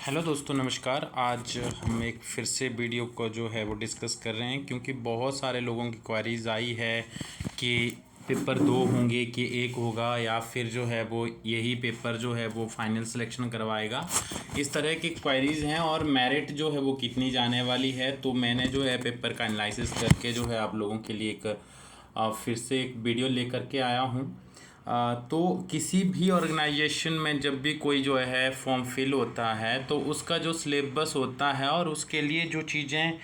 Hello दोस्तों, नमस्कार। आज हम एक फिर से वीडियो को जो है वो डिस्कस कर रहे हैं, क्योंकि बहुत सारे लोगों की क्वेरीज आई है कि पेपर 2 होंगे कि एक होगा, या फिर जो है वो यही पेपर जो है वो फाइनल सिलेक्शन करवाएगा। इस तरह की क्वेरीज हैं और मेरिट जो है वो कितनी जाने वाली है। तो मैंने जो है पेपर का एनालिसिस करके जो है आप लोगों के लिए एक फिर से एक वीडियो लेकर के आया हूँ। तो किसी भी ऑर्गेनाइजेशन में जब भी कोई जो है फॉर्म फिल होता है तो उसका जो सिलेबस होता है और उसके लिए जो चीज़ें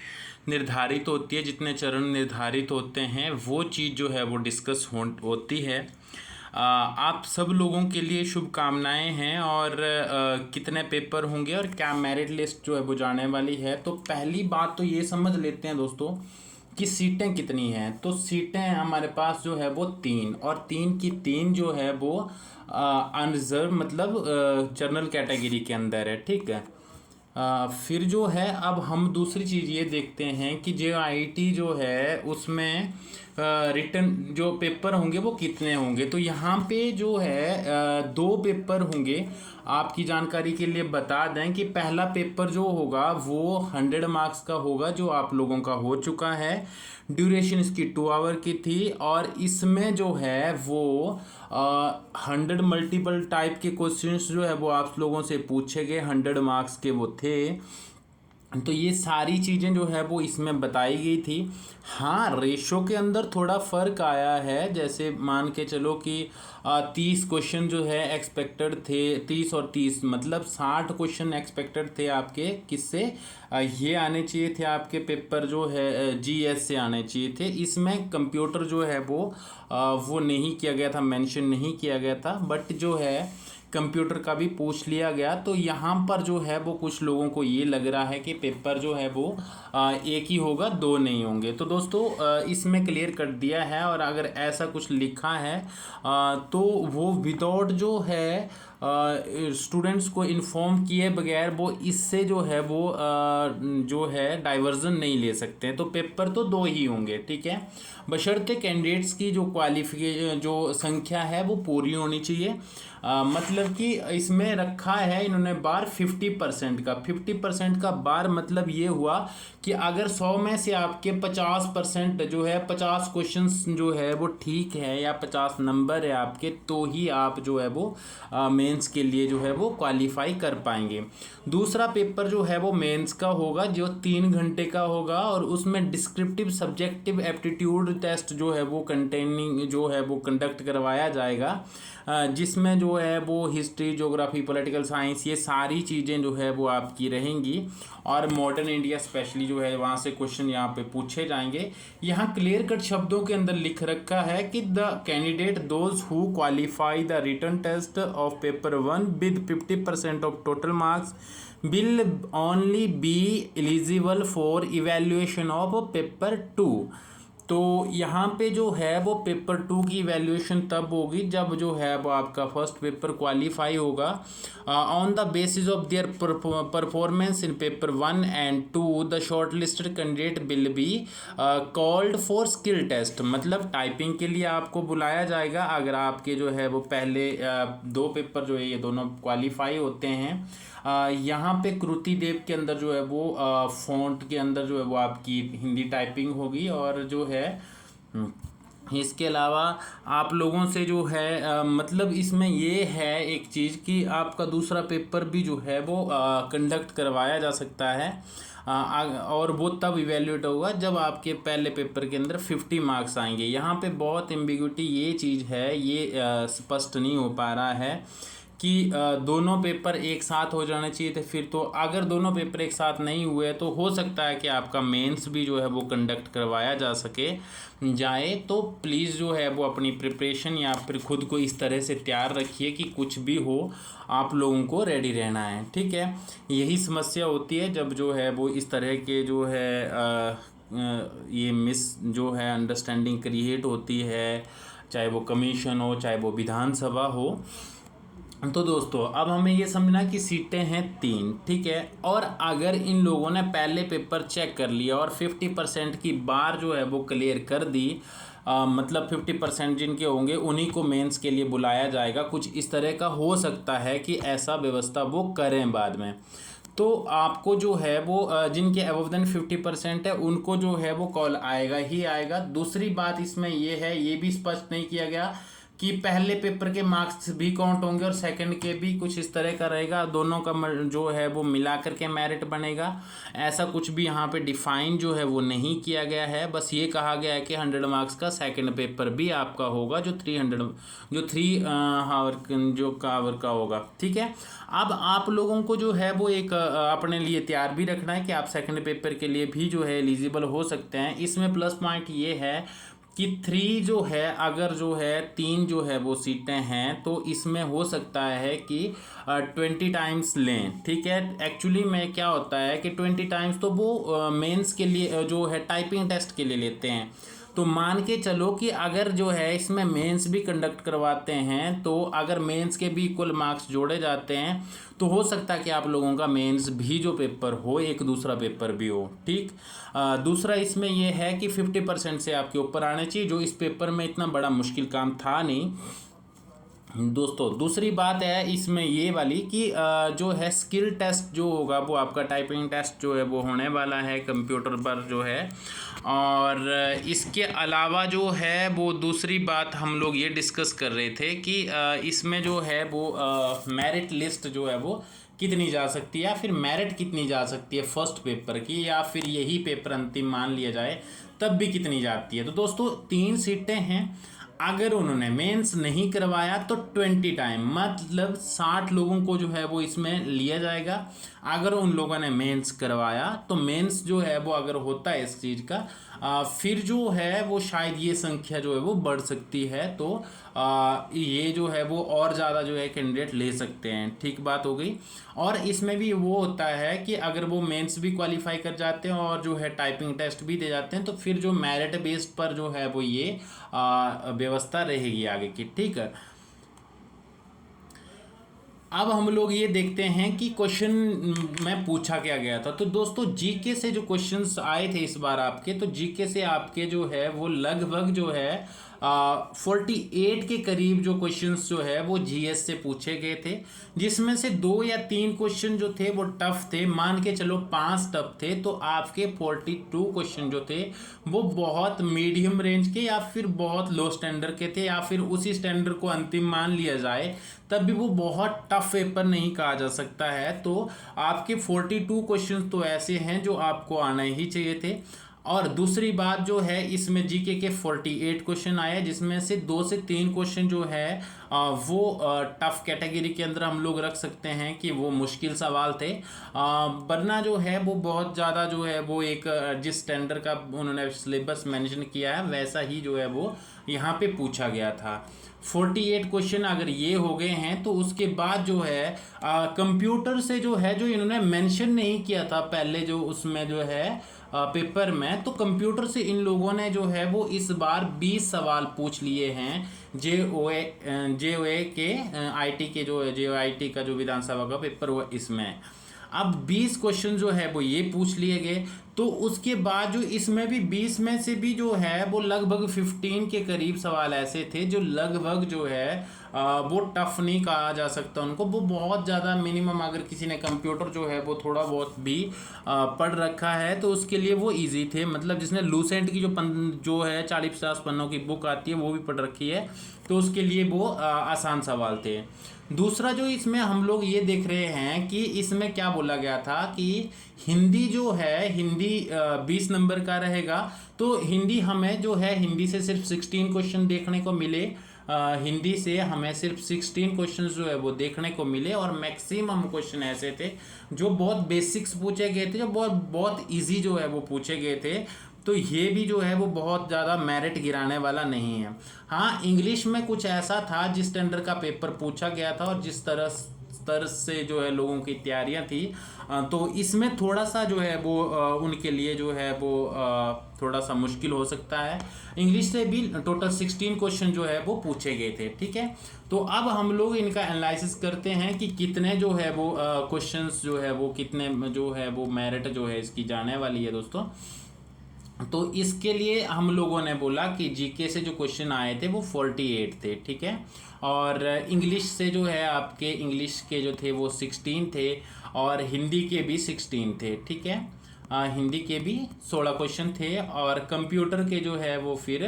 निर्धारित होती है, जितने चरण निर्धारित होते हैं, वो चीज़ जो है वो डिस्कस होती है। आप सब लोगों के लिए शुभकामनाएं हैं। और कितने पेपर होंगे और क्या मेरिट लिस्ट जो है वो जाने वाली है। तो पहली बात तो ये समझ लेते हैं दोस्तों कि सीटें कितनी हैं। तो सीटें हमारे पास जो है वो 3, और 3 की 3 जो है वो अनरिजर्व मतलब जनरल कैटेगरी के अंदर है। ठीक है। फिर जो है अब हम दूसरी चीज़ ये देखते हैं कि JIT जो है उसमें रिटर्न जो पेपर होंगे वो कितने होंगे। तो यहाँ पे जो है 2 पेपर होंगे। आपकी जानकारी के लिए बता दें कि पहला पेपर जो होगा वो 100 मार्क्स का होगा, जो आप लोगों का हो चुका है। ड्यूरेशन इसकी 2 आवर की थी, और इसमें जो है वो 100 मल्टीपल टाइप के क्वेश्चंस जो है वो आप लोगों से पूछे गए, 100 मार्क्स के वो थे। तो ये सारी चीज़ें जो है वो इसमें बताई गई थी। हाँ, रेशो के अंदर थोड़ा फ़र्क आया है। जैसे मान के चलो कि 30 क्वेश्चन जो है एक्सपेक्टेड थे, 30 और 30 मतलब 60 क्वेश्चन एक्सपेक्टेड थे आपके। किससे ये आने चाहिए थे आपके पेपर जो है GS से आने चाहिए थे। इसमें कंप्यूटर जो है वो नहीं किया गया था, मेंशन नहीं किया गया था, बट जो है कंप्यूटर का भी पूछ लिया गया। तो यहाँ पर जो है वो कुछ लोगों को ये लग रहा है कि पेपर जो है वो एक ही होगा, 2 नहीं होंगे। तो दोस्तों इसमें क्लियर कर दिया है। और अगर ऐसा कुछ लिखा है तो वो विदाउट जो है स्टूडेंट्स को इन्फॉर्म किए बगैर वो इससे जो है वो जो है डाइवर्जन नहीं ले सकते हैं। तो पेपर तो 2 ही होंगे, ठीक है, बशर्ते कैंडिडेट्स की जो क्वालिफिकेशन जो संख्या है वो पूरी होनी चाहिए। मतलब कि इसमें रखा है इन्होंने बार 50% का। 50% का बार मतलब ये हुआ कि अगर 100 में से आपके 50% जो है 50 क्वेश्चंस जो है वो ठीक है, या 50 नंबर है आपके, तो ही आप जो है वो मेंस के लिए जो है वो क्वालिफाई कर पाएंगे। दूसरा पेपर जो है वो मेंस का होगा, जो 3 घंटे का होगा, और उसमें डिस्क्रिप्टिव सब्जेक्टिव एप्टीट्यूड टेस्ट जो है वो कंटेनिंग जो है वो कंडक्ट करवाया जाएगा, जिसमें जो है वो हिस्ट्री, ज्योग्राफी, पॉलिटिकल साइंस, ये सारी चीज़ें जो है वो आपकी रहेंगी। और मॉडर्न इंडिया स्पेशली जो है वहाँ से क्वेश्चन यहाँ पे पूछे जाएंगे। यहाँ क्लियर कट शब्दों के अंदर लिख रखा है कि the candidate those who qualify the written test of paper 1 with 50% of total marks will only be eligible for evaluation of paper 2। तो यहाँ पे जो है वो पेपर 2 की इवैल्यूएशन तब होगी जब जो है वो आपका फर्स्ट पेपर क्वालिफाई होगा। On the basis of their performance in paper 1 and 2 the short listed candidate will be called for skill test. मतलब टाइपिंग के लिए आपको बुलाया जाएगा अगर आपके जो है वो पहले 2 पेपर जो है ये दोनों क्वालिफाई होते हैं। यहाँ पे कृति देव के अंदर जो है वो फ़ॉन्ट के अंदर जो है वो आपकी हिंदी टाइपिंग होगी। और जो है इसके अलावा आप लोगों से जो है मतलब इसमें ये है एक चीज़ कि आपका दूसरा पेपर भी जो है वो कंडक्ट करवाया जा सकता है। और वो तब इवेल्यूएट होगा जब आपके पहले पेपर के अंदर 50 मार्क्स आएंगे। यहाँ पे बहुत एम्बिग्यूटी ये चीज़ है, ये स्पष्ट नहीं हो पा रहा है कि दोनों पेपर एक साथ हो जाने चाहिए थे। फिर तो अगर दोनों पेपर एक साथ नहीं हुए तो हो सकता है कि आपका मेंस भी जो है वो कंडक्ट करवाया जा सके जाए। तो प्लीज़ जो है वो अपनी प्रिपरेशन या फिर खुद को इस तरह से तैयार रखिए कि कुछ भी हो आप लोगों को रेडी रहना है, ठीक है। यही समस्या होती है जब जो है वो इस तरह के जो है ये मिस जो है अंडरस्टैंडिंग क्रिएट होती है, चाहे वो कमीशन हो चाहे वो विधानसभा हो। तो दोस्तों अब हमें ये समझना कि सीटें हैं 3, ठीक है। और अगर इन लोगों ने पहले पेपर चेक कर लिया और 50% की बार जो है वो क्लियर कर दी, मतलब 50% जिनके होंगे उन्हीं को मेंस के लिए बुलाया जाएगा। कुछ इस तरह का हो सकता है कि ऐसा व्यवस्था वो करें बाद में। तो आपको जो है वो जिनके अबव देन 50% है उनको जो है वो कॉल आएगा ही आएगा। दूसरी बात इसमें ये है, ये भी स्पष्ट नहीं किया गया कि पहले पेपर के मार्क्स भी काउंट होंगे और सेकंड के भी, कुछ इस तरह का रहेगा, दोनों का जो है वो मिला करके मेरिट बनेगा। ऐसा कुछ भी यहाँ पे डिफाइन जो है वो नहीं किया गया है। बस ये कहा गया है कि 100 मार्क्स का सेकंड पेपर भी आपका होगा जो 3 हावर जो कावर का होगा। ठीक है, अब आप लोगों को जो है वो एक अपने लिए तैयार भी रखना है कि आप सेकंड पेपर के लिए भी जो है एलिजिबल हो सकते हैं। इसमें प्लस पॉइंट ये है कि 3 जो है, अगर जो है 3 जो है वो सीटें हैं तो इसमें हो सकता है कि 20 टाइम्स लें। ठीक है, एक्चुअली में क्या होता है कि 20 टाइम्स तो वो मेंस के लिए जो है टाइपिंग टेस्ट के लिए लेते हैं। तो मान के चलो कि अगर जो है इसमें मेंस भी कंडक्ट करवाते हैं तो अगर मेंस के भी इक्वल मार्क्स जोड़े जाते हैं तो हो सकता है कि आप लोगों का मेंस भी जो पेपर हो एक दूसरा पेपर भी हो। ठीक, दूसरा इसमें यह है कि 50% से आपके ऊपर आने चाहिए, जो इस पेपर में इतना बड़ा मुश्किल काम था नहीं दोस्तों। दूसरी बात है इसमें ये वाली कि जो है स्किल टेस्ट जो होगा वो आपका टाइपिंग टेस्ट जो है वो होने वाला है कंप्यूटर पर जो है। और इसके अलावा जो है वो दूसरी बात हम लोग ये डिस्कस कर रहे थे कि इसमें जो है वो मेरिट लिस्ट जो है वो कितनी जा सकती है, या फिर मेरिट कितनी जा सकती है फर्स्ट पेपर की, या फिर यही पेपर अंतिम मान लिया जाए तब भी कितनी जाती है। तो दोस्तों 3 सीटें हैं, अगर उन्होंने मेंस नहीं करवाया तो 20 टाइम मतलब 60 लोगों को जो है वो इसमें लिया जाएगा। अगर उन लोगों ने मेंस करवाया तो मेंस जो है वो अगर होता है इस चीज़ का फिर जो है वो शायद ये संख्या जो है वो बढ़ सकती है। तो ये जो है वो और ज़्यादा जो है कैंडिडेट ले सकते हैं। ठीक बात हो गई। और इसमें भी वो होता है कि अगर वो मेंस भी क्वालिफाई कर जाते हैं और जो है टाइपिंग टेस्ट भी दे जाते हैं तो फिर जो मेरिट बेस्ड पर जो है वो ये व्यवस्था रहेगी आगे की। ठीक है, अब हम लोग ये देखते हैं कि क्वेश्चन में पूछा क्या गया था। तो दोस्तों जीके से जो क्वेश्चंस आए थे इस बार आपके, तो जीके से आपके जो है वो लगभग जो है 48 के करीब जो क्वेश्चंस जो है वो जीएस से पूछे गए थे, जिसमें से 2 या 3 क्वेश्चन जो थे वो टफ थे। मान के चलो 5 टफ थे, तो आपके 42 क्वेश्चन जो थे वो बहुत मीडियम रेंज के या फिर बहुत लो स्टैंडर्ड के थे, या फिर उसी स्टैंडर्ड को अंतिम मान लिया जाए तब भी वो बहुत टफ पेपर नहीं कहा जा सकता है। तो आपके 42 क्वेश्चन तो ऐसे हैं जो आपको आने ही चाहिए थे। और दूसरी बात जो है इसमें जीके के 48 क्वेश्चन आए, जिसमें से 2 से 3 क्वेश्चन जो है वो टफ कैटेगरी के अंदर हम लोग रख सकते हैं कि वो मुश्किल सवाल थे। वरना जो है वो बहुत ज़्यादा जो है वो एक जिस स्टैंडर्ड का उन्होंने सिलेबस मेंशन किया है वैसा ही जो है वो यहाँ पे पूछा गया था। 48 क्वेश्चन अगर ये हो गए हैं तो उसके बाद जो है कंप्यूटर से जो है जो इन्होंने मेंशन नहीं किया था पहले जो उसमें जो है पेपर में, तो कंप्यूटर से इन लोगों ने जो है वो इस बार 20 सवाल पूछ लिए हैं जेओए के आईटी के जो जेओआईटी का जो विधानसभा का पेपर वो इसमें। अब 20 क्वेश्चन जो है वो ये पूछ लिए गए। तो उसके बाद जो इसमें भी 20 में से भी जो है वो लगभग 15 के करीब सवाल ऐसे थे जो लगभग जो है वो टफ नहीं कहा जा सकता उनको, वो बहुत ज़्यादा मिनिमम अगर किसी ने कंप्यूटर जो है वो थोड़ा बहुत भी पढ़ रखा है तो उसके लिए वो इजी थे। मतलब जिसने लूसेंट की जो है 40-50 पन्नों की बुक आती है वो भी पढ़ रखी है तो उसके लिए वो आसान सवाल थे। दूसरा जो इसमें हम लोग ये देख रहे हैं कि इसमें क्या बोला गया था कि हिंदी जो है हिंदी 20 नंबर का रहेगा। तो हिंदी हमें जो है हिंदी से सिर्फ 16 क्वेश्चन देखने को मिले, हिंदी से हमें सिर्फ 16 क्वेश्चन जो है वो देखने को मिले और मैक्सिमम क्वेश्चन ऐसे थे जो बहुत बेसिक्स पूछे गए थे, जो बहुत इजी जो है वो पूछे गए थे। तो ये भी जो है वो बहुत ज़्यादा मेरिट गिराने वाला नहीं है। हाँ, इंग्लिश में कुछ ऐसा था जिस स्टैंडर्ड का पेपर पूछा गया था और जिस स्तर से जो है लोगों की तैयारियां थी, तो इसमें थोड़ा सा जो है वो उनके लिए जो है वो थोड़ा सा मुश्किल हो सकता है। इंग्लिश से भी टोटल 16 क्वेश्चन जो है वो पूछे गए थे। ठीक है, तो अब हम लोग इनका एनालिसिस करते हैं कि कितने जो है वो क्वेश्चंस जो है वो कितने जो है वो मेरिट जो है इसकी जाने वाली है दोस्तों। तो इसके लिए हम लोगों ने बोला कि जीके से जो क्वेश्चन आए थे वो 48 थे, ठीक है। और इंग्लिश से जो है आपके इंग्लिश के जो थे वो 16 थे, और हिंदी के भी 16 थे, ठीक है। हिंदी के भी 16 क्वेश्चन थे, और कंप्यूटर के जो है वो फिर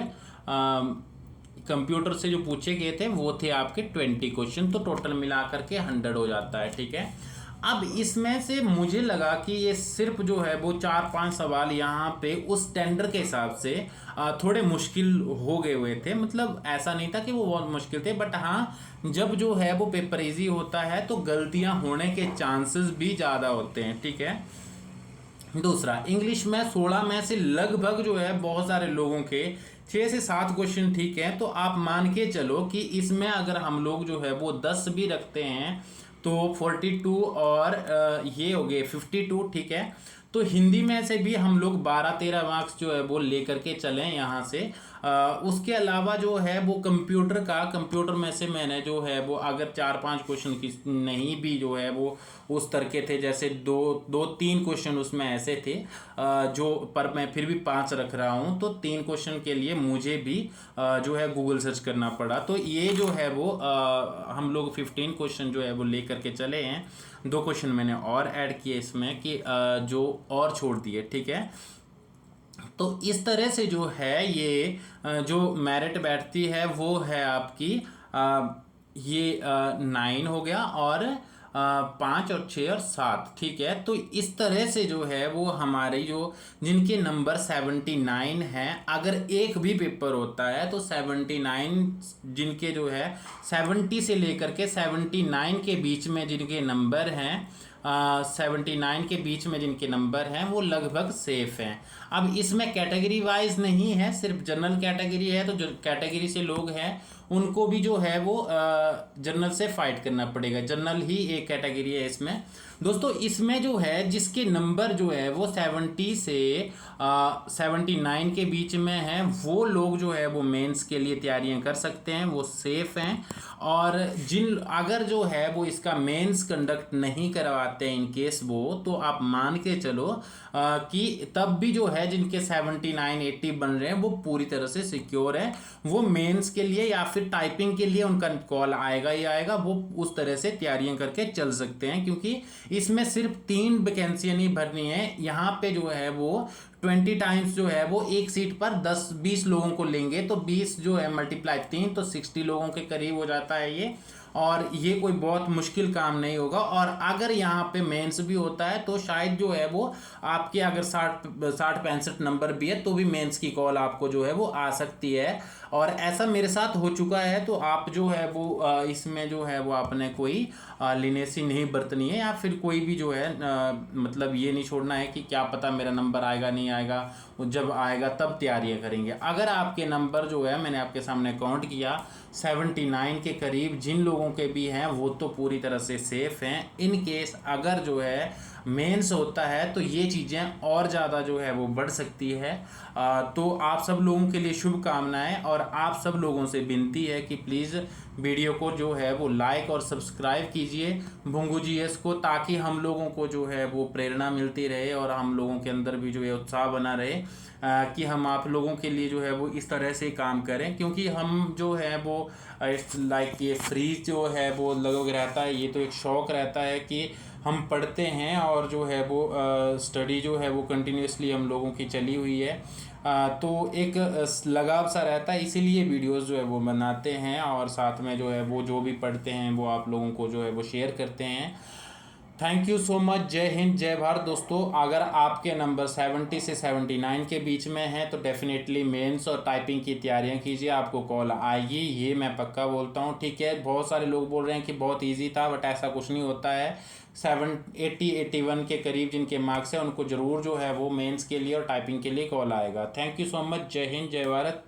कंप्यूटर से जो पूछे गए थे वो थे आपके 20 क्वेश्चन, तो टोटल मिला करके 100 हो जाता है, ठीक है। अब इसमें से मुझे लगा कि ये सिर्फ जो है वो 4-5 सवाल यहाँ पे उस टेंडर के हिसाब से थोड़े मुश्किल हो गए हुए थे। मतलब ऐसा नहीं था कि वो बहुत मुश्किल थे, बट हाँ, जब जो है वो पेपर इजी होता है तो गलतियाँ होने के चांसेस भी ज़्यादा होते हैं, ठीक है। दूसरा, इंग्लिश में 16 में से लगभग जो है बहुत सारे लोगों के 6 से 7 क्वेश्चन ठीक है, तो आप मान के चलो कि इसमें अगर हम लोग जो है वो 10 भी रखते हैं तो 42 और ये हो गए 52, ठीक है। तो हिंदी में से भी हम लोग 12-13 मार्क्स जो है वो लेकर के चलें यहाँ से। उसके अलावा जो है वो कंप्यूटर में से मैंने जो है वो अगर 4-5 क्वेश्चन की नहीं भी जो है वो उस तरह के थे, जैसे 2-3 क्वेश्चन उसमें ऐसे थे जो, पर मैं फिर भी 5 रख रहा हूँ, तो 3 क्वेश्चन के लिए मुझे भी जो है गूगल सर्च करना पड़ा। तो ये जो है वो हम लोग 15 क्वेश्चन जो है वो ले करके चले हैं। 2 क्वेश्चन मैंने और ऐड किए इसमें कि जो और छोड़ दिए, ठीक है। तो इस तरह से जो है ये जो मेरिट बैठती है वो है आपकी ये 9 हो गया, और 5 और 6 और 7, ठीक है। तो इस तरह से जो है वो हमारे जो जिनके नंबर 79 हैं, अगर एक भी पेपर होता है तो 79 जिनके जो है 70 से लेकर के 79 के बीच में जिनके नंबर हैं, 79 के बीच में जिनके नंबर हैं वो लगभग सेफ हैं। अब इसमें कैटेगरी वाइज नहीं है, सिर्फ जनरल कैटेगरी है, तो जो कैटेगरी से लोग हैं उनको भी जो है वो जनरल से फाइट करना पड़ेगा। जनरल ही एक कैटेगरी है इसमें दोस्तों। इसमें जो है जिसके नंबर जो है वो 70 से 79 के बीच में हैं, वो लोग जो है वो मेंस के लिए तैयारियां कर सकते हैं, वो सेफ हैं। और अगर जो है वो इसका मेंस कंडक्ट नहीं करवाते हैं इन केस वो, तो आप मान के चलो कि तब भी जो है जिनके 79-80 बन रहे हैं वो पूरी तरह से सिक्योर है। वो मेंस के लिए या फिर टाइपिंग के लिए उनका कॉल आएगा ही आएगा, वो उस तरह से तैयारियां करके चल सकते हैं, क्योंकि इसमें सिर्फ 3 वैकेंसियां नहीं भरनी है। यहाँ पे जो है वो 20 टाइम्स जो है वो एक सीट पर 10-20 लोगों को लेंगे, तो 20 जो है मल्टीप्लाई 3 तो 60 लोगों के करीब हो जाता है ये। और ये कोई बहुत मुश्किल काम नहीं होगा। और अगर यहाँ पे मेंस भी होता है तो शायद जो है वो आपके अगर 60-65 नंबर भी है तो भी मेंस की कॉल आपको जो है वो आ सकती है। और ऐसा मेरे साथ हो चुका है, तो आप जो है वो इसमें जो है वो आपने कोई लिनेसी नहीं बरतनी है, या फिर कोई भी जो है मतलब ये नहीं छोड़ना है कि क्या पता मेरा नंबर आएगा नहीं आएगा, जब आएगा तब तैयारियां करेंगे। अगर आपके नंबर जो है मैंने आपके सामने काउंट किया 79 के करीब जिन लोगों के भी हैं वो तो पूरी तरह से सेफ हैं। इन केस अगर जो है मेंस होता है तो ये चीज़ें और ज़्यादा जो है वो बढ़ सकती है। तो आप सब लोगों के लिए शुभकामनाएं, और आप सब लोगों से विनती है कि प्लीज़ वीडियो को जो है वो लाइक और सब्सक्राइब कीजिए भुंगू जीएस को, ताकि हम लोगों को जो है वो प्रेरणा मिलती रहे और हम लोगों के अंदर भी जो है उत्साह बना रहे कि हम आप लोगों के लिए जो है वो इस तरह से काम करें। क्योंकि हम जो है वो इट्स लाइक ये फ्री जो है वो लगभग रहता है, ये तो एक शौक़ रहता है कि हम पढ़ते हैं, और जो है वो स्टडी जो है वो कंटिन्यूसली हम लोगों की चली हुई है। तो एक लगाव सा रहता है, इसीलिए वीडियोस जो है वो बनाते हैं, और साथ में जो है वो जो भी पढ़ते हैं वो आप लोगों को जो है वो शेयर करते हैं। Thank you so much. जय हिंद, जय भारत दोस्तों। अगर आपके नंबर 70 से 79 के बीच में हैं तो डेफिनेटली मेंस और टाइपिंग की तैयारियां कीजिए, आपको कॉल आएगी, ये मैं पक्का बोलता हूं, ठीक है। बहुत सारे लोग बोल रहे हैं कि बहुत इजी था, बट ऐसा कुछ नहीं होता है। 81 के करीब जिनके मार्क्स हैं उनको ज़रूर जो है वो मेंस के लिए और टाइपिंग के लिए कॉल आएगा। Thank you so much. जय हिंद, जय भारत।